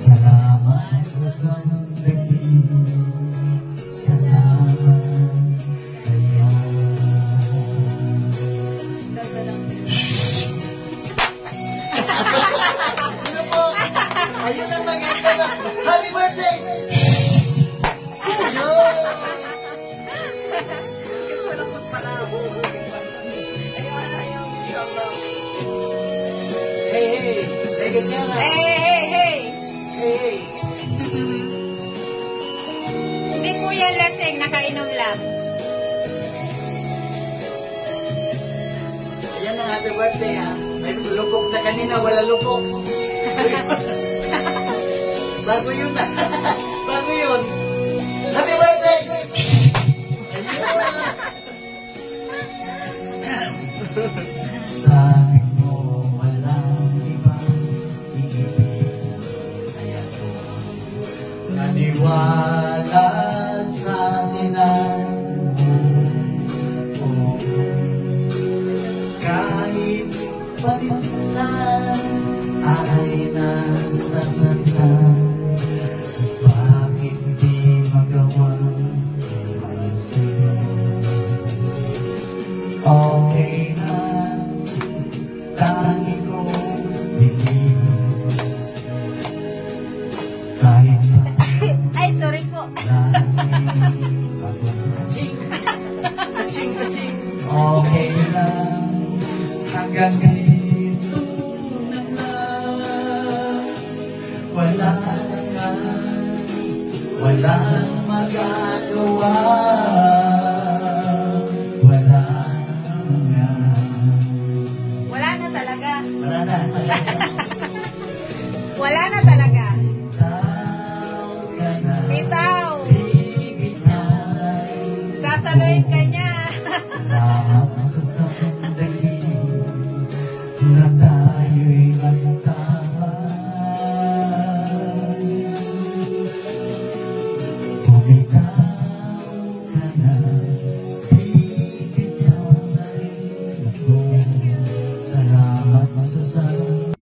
Salamat sa sandali, salamat sa'yo. Ano po? Ayun ang maganda na. Happy birthday! Hey, hey! Hey, kasi nga. Hey, hey, hey! Hey, hey! Hindi po yan lasing, nakainom lang. Ayan ang happy birthday, ha? May lupok na kanina, wala lupok. Bago yun, ha? Bago yun. Happy birthday! Sabi mo walang ibang iibig, kaya ko naniwala sa sinabi mo. Kahit paminsan ay nasasaktan, bakit di magawa sa'yo? Okay na, tangi kong bigil, kahit pa Ay, sorry po. okay lang, hanggang dito na lang. Wala na nga, walang magagawa. Wala na. Wala na talaga. Wala na. Wala na talaga. Bitaw ka na. Bitaw. Bibigay. Sasaluhin ka niya. Salamat sa sandali na tayo'y nagsama. Bumitaw ka na.